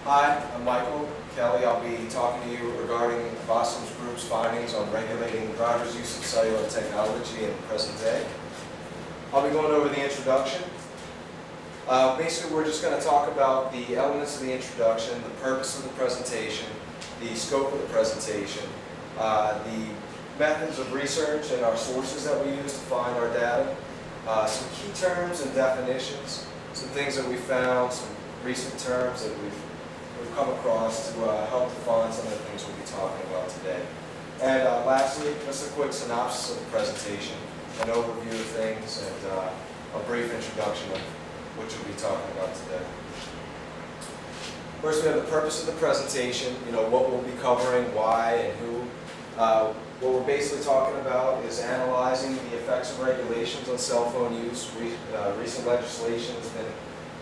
Hi, I'm Michael Kelly. I'll be talking to you regarding BOSOM Group's findings on regulating drivers' use of cellular technology in the present day. I'll be going over the introduction. Basically, we're just going to talk about the elements of the introduction, the purpose of the presentation, the scope of the presentation, the methods of research and our sources that we use to find our data, some key terms and definitions, some things that we found, some recent terms that we've come across to help define some of the things we'll be talking about today. And lastly, just a quick synopsis of the presentation, an overview of things, and a brief introduction of what we'll be talking about today. First, we have the purpose of the presentation, what we'll be covering, why, and who. What we're basically talking about is analyzing the effects of regulations on cell phone use. Recent legislation has been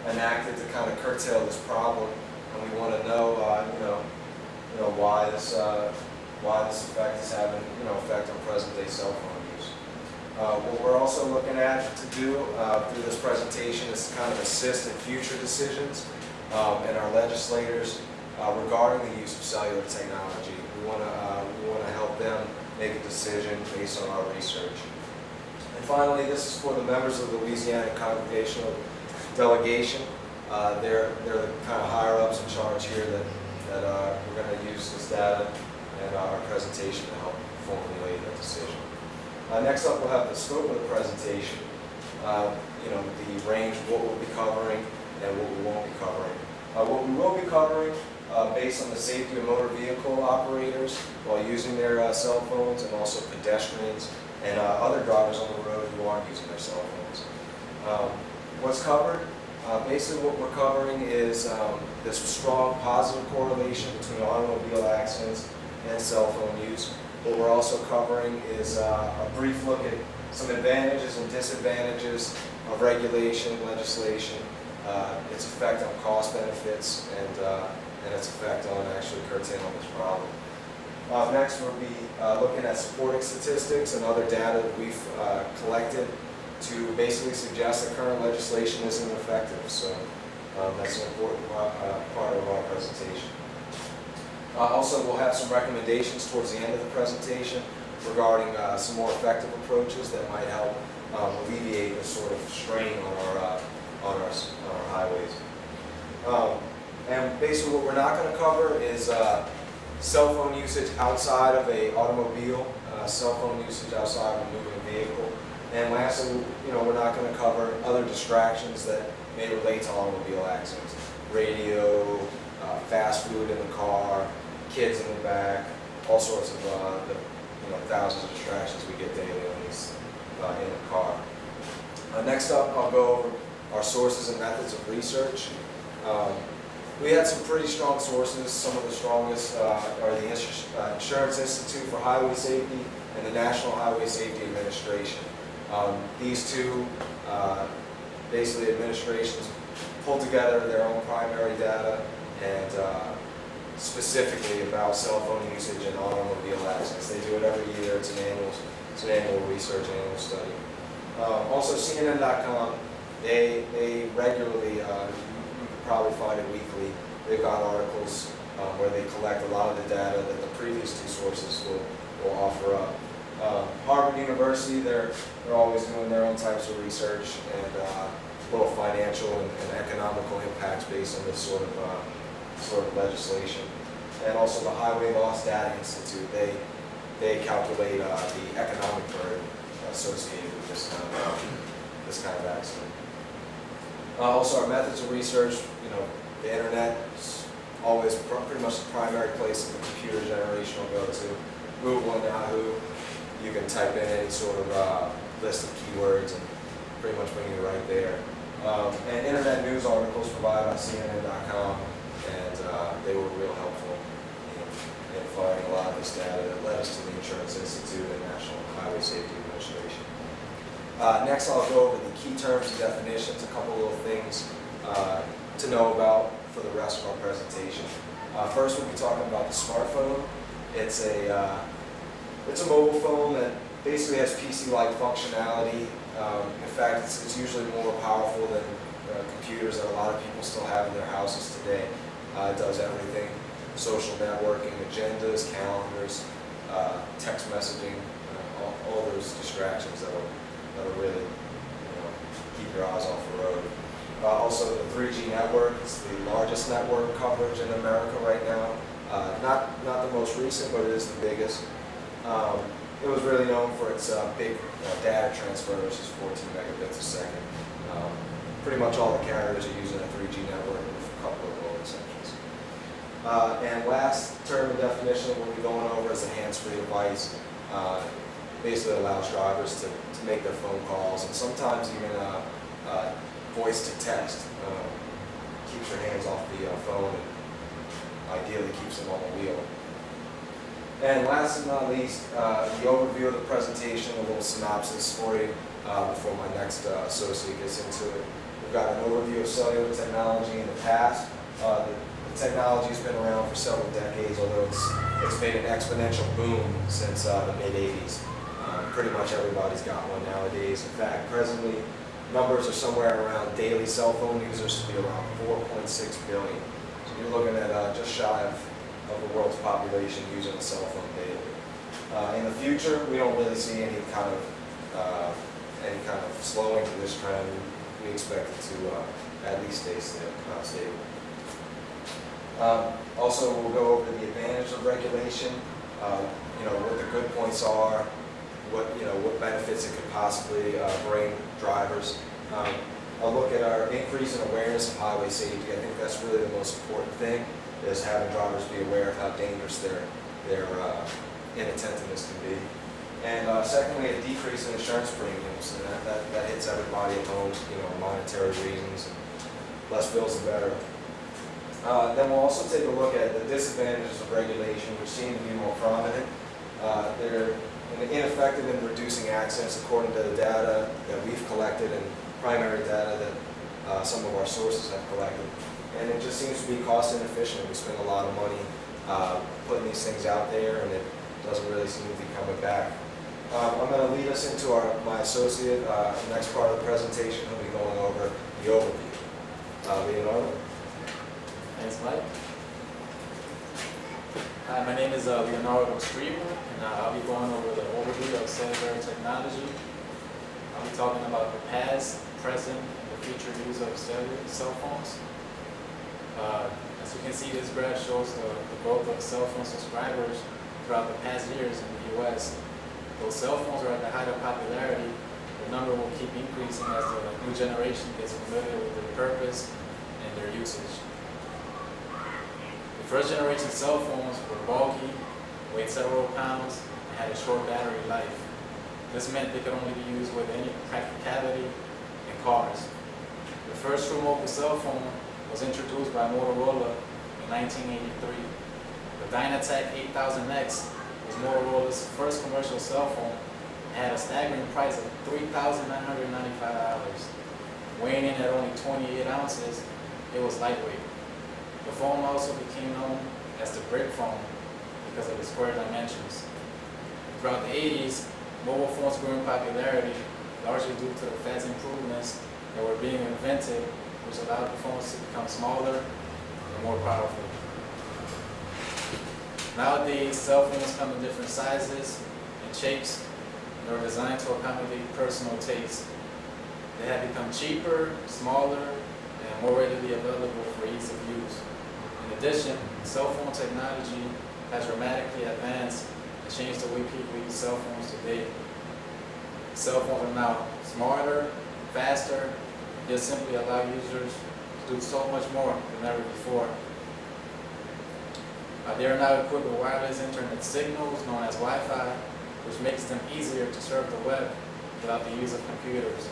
enacted to kind of curtail this problem, and we want to know, why this effect is having, effect on present-day cell phone use. What we're also looking at to do through this presentation is to kind of assist in future decisions and our legislators regarding the use of cellular technology. We want to help them make a decision based on our research. And finally, this is for the members of the Louisiana Congressional Delegation. They're the kind of higher-ups in charge here that we're going to use this data and our presentation to help formulate a decision. Next up, we'll have the scope of the presentation, the range of what we'll be covering and what we won't be covering. What we will be covering, based on the safety of motor vehicle operators while using their cell phones, and also pedestrians and other drivers on the road who aren't using their cell phones. What's covered? Basically what we're covering is this strong positive correlation between automobile accidents and cell phone use. What we're also covering is a brief look at some advantages and disadvantages of regulation, legislation, its effect on cost benefits, and its effect on actually curtailing this problem. Next, we'll be looking at supporting statistics and other data that we've collected to basically suggest that current legislation isn't effective. So that's an important part of our presentation. Also, we'll have some recommendations towards the end of the presentation regarding some more effective approaches that might help alleviate the sort of strain on our highways. And basically what we're not going to cover is cell phone usage outside of an automobile, cell phone usage outside of a moving vehicle. And lastly, we're not going to cover other distractions that may relate to automobile accidents. Radio, fast food in the car, kids in the back, all sorts of thousands of distractions we get daily on these in the car. Next up, I'll go over our sources and methods of research. We had some pretty strong sources. Some of the strongest are the Insurance Institute for Highway Safety and the National Highway Safety Administration. These two, basically administrations, pull together their own primary data and specifically about cell phone usage and automobile accidents. They do it every year. It's an annual research, annual study. Also, CNN.com, they regularly, you could probably find it weekly, they've got articles where they collect a lot of the data that the previous two sources will offer up. Harvard University, they're always doing their own types of research and both financial and economical impacts based on this sort of legislation. And also the Highway Loss Data Institute, they calculate the economic burden associated with this kind of accident. Also, our methods of research, the internet is always pretty much the primary place that the computer generation will go to. Google and Yahoo, you can type in any sort of list of keywords and pretty much bring you right there. And internet news articles provided by CNN.com, and they were real helpful in finding a lot of this data that led us to the Insurance Institute and National Highway Safety Administration. Next, I'll go over the key terms and definitions, a couple little things to know about for the rest of our presentation. First, we'll be talking about the smartphone. It's a mobile phone that basically has PC-like functionality. In fact, it's usually more powerful than computers that a lot of people still have in their houses today. It does everything: social networking, agendas, calendars, text messaging, all those distractions that'll really keep your eyes off the road. Also, the 3G network is the largest network coverage in America right now. Not the most recent, but it is the biggest. It was really known for its big data transfer, which is 14 megabits a second. Pretty much all the carriers are using a 3G network with a couple of little exceptions. And last term and definition we'll be going over is a hands-free device. Basically allows drivers to make their phone calls and sometimes even voice to text. Keeps your hands off the phone and ideally keeps them on the wheel. And last but not least, the overview of the presentation, a little synopsis for you before my next associate gets into it. We've got an overview of cellular technology in the past. The technology's been around for several decades, although it's made an exponential boom since the mid-'80s. Pretty much everybody's got one nowadays. In fact, presently, numbers are somewhere around daily cell phone users to be around 4.6 billion. So you're looking at just shy of the world's population using a cell phone daily. In the future, we don't really see any kind of slowing to this trend. We expect it to at least stay stable. Also, we'll go over the advantage of regulation. What the good points are, what benefits it could possibly bring drivers. I'll look at our increase in awareness of highway safety. I think that's really the most important thing, is having drivers be aware of how dangerous their inattentiveness can be. And secondly, a decrease in insurance premiums, and that hits everybody at home, monetary reasons. Less bills, the better. Then we'll also take a look at the disadvantages of regulation, which seem to be more prominent. They're ineffective in reducing accidents according to the data that we've collected and primary data that some of our sources have collected. And it just seems to be cost inefficient. We spend a lot of money putting these things out there, and it doesn't really seem to be coming back. I'm going to lead us into my associate. The next part of the presentation will be going over the overview. Leonardo? Thanks, Mike. Hi, my name is Leonardo Streamer, and I'll be going over the overview of cellular technology. I'll be talking about the past, present, and the future use of cell phones. As you can see, this graph shows the growth of cell phone subscribers throughout the past years in the U.S. Though cell phones are at the height of popularity, the number will keep increasing as the new generation gets familiar with their purpose and their usage. The first generation cell phones were bulky, weighed several pounds, and had a short battery life. This meant they could only be used with any practicality in cars. The first true mobile cell phone was introduced by Motorola in 1983. The Dynatac 8000X was Motorola's first commercial cell phone and had a staggering price of $3,995. Weighing in at only 28 ounces, it was lightweight. The phone also became known as the brick phone because of its square dimensions. Throughout the 80s, mobile phones grew in popularity, largely due to the fast improvements that were being invented, which allowed the phones to become smaller and more powerful. Nowadays, cell phones come in different sizes and shapes and are designed to accommodate personal taste. They have become cheaper, smaller, and more readily available for ease of use. In addition, cell phone technology has dramatically advanced and changed the way people use cell phones today. Cell phones are now smarter, faster, and just simply allow users to do so much more than ever before. They are now equipped with wireless internet signals known as Wi-Fi, which makes them easier to surf the web without the use of computers.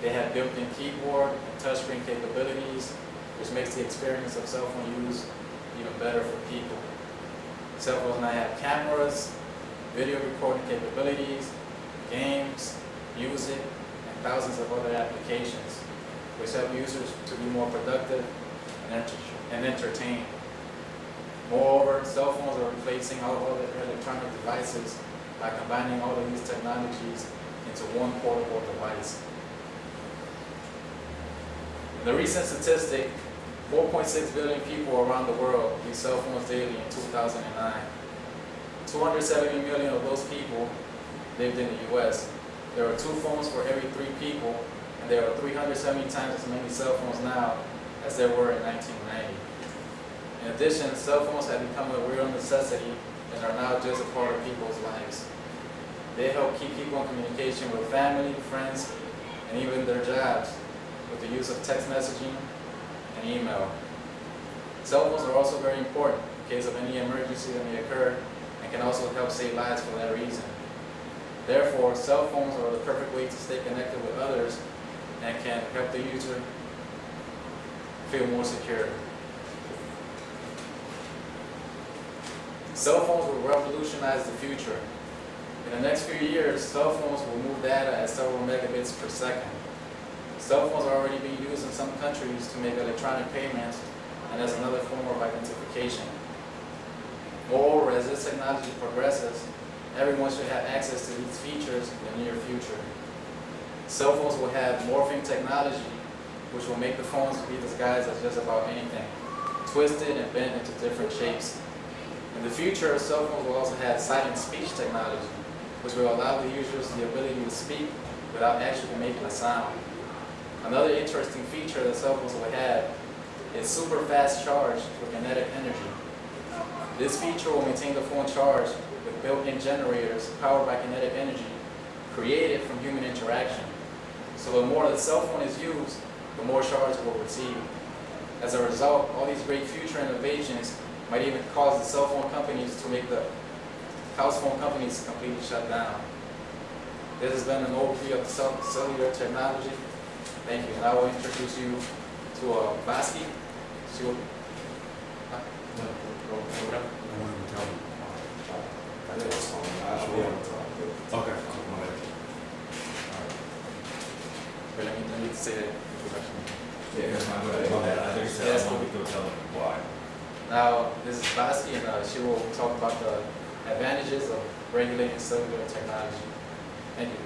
They have built-in keyboard and touchscreen capabilities, which makes the experience of cell phone use even better for people. Cell phones now have cameras, video recording capabilities, games, music, and thousands of other applications, which help users to be more productive and entertained. Moreover, cell phones are replacing all other electronic devices by combining all of these technologies into one portable device. In the recent statistic 4.6 billion people around the world use cell phones daily in 2009. 270 million of those people lived in the US. There are 2 phones for every 3 people, and there are 370 times as many cell phones now as there were in 1990. In addition, cell phones have become a real necessity and are now just a part of people's lives. They help keep people in communication with family, friends, and even their jobs with the use of text messaging and email. Cell phones are also very important in case of any emergency that may occur and can also help save lives for that reason. Therefore, cell phones are the perfect way to stay connected with others and can help the user feel more secure. Cell phones will revolutionize the future. In the next few years, cell phones will move data at several megabits per second. Cell phones are already being used in some countries to make electronic payments and as another form of identification. Moreover, as this technology progresses, everyone should have access to these features in the near future. Cell phones will have morphing technology, which will make the phones be disguised as just about anything, twisted and bent into different shapes. In the future, cell phones will also have silent speech technology, which will allow the users the ability to speak without actually making a sound. Another interesting feature that cell phones will have is super fast charge for kinetic energy. This feature will maintain the phone charged with built-in generators powered by kinetic energy created from human interaction. So the more the cell phone is used, the more charge it will receive. As a result, all these great future innovations might even cause the cell phone companies to make the house phone companies completely shut down. This has been an overview of cellular technology. Thank you. And I will introduce you to Baski. She will. I think it's fine. I should be able to talk. Okay. Wait, let me say the introduction. Yeah, Go ahead. I think so. Yes, I want to go tell them why. Now, this is Baski, and she will talk about the advantages of regulating cellular technology. Thank you.